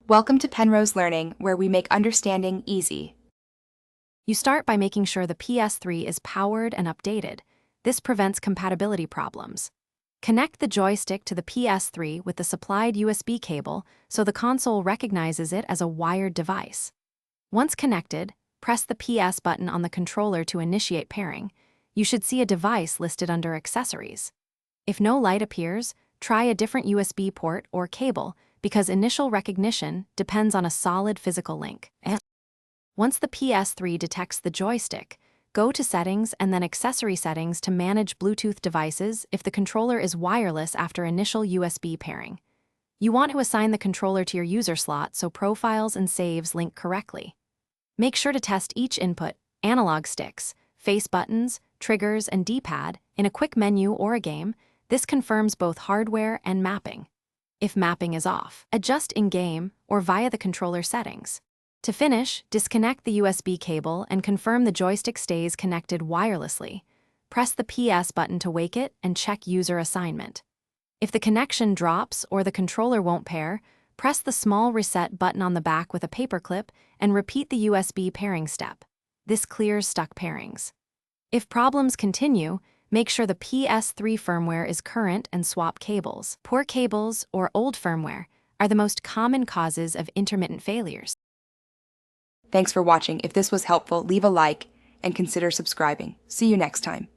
Welcome to Penrose Learning, where we make understanding easy. You start by making sure the PS3 is powered and updated. This prevents compatibility problems. Connect the joystick to the PS3 with the supplied USB cable so the console recognizes it as a wired device. Once connected, press the PS button on the controller to initiate pairing. You should see a device listed under Accessories. If no light appears, try a different USB port or cable because initial recognition depends on a solid physical link. Once the PS3 detects the joystick, go to Settings and then Accessory Settings to manage Bluetooth devices if the controller is wireless after initial USB pairing. You want to assign the controller to your user slot so profiles and saves link correctly. Make sure to test each input, analog sticks, face buttons, triggers, and D-pad in a quick menu or a game. This confirms both hardware and mapping. If mapping is off, adjust in-game or via the controller settings. To finish, disconnect the USB cable and confirm the joystick stays connected wirelessly. Press the PS button to wake it and check user assignment. If the connection drops or the controller won't pair, press the small reset button on the back with a paperclip and repeat the USB pairing step. This clears stuck pairings. If problems continue, make sure the PS3 firmware is current and swap cables. Poor cables or old firmware are the most common causes of intermittent failures. Thanks for watching. If this was helpful, leave a like and consider subscribing. See you next time.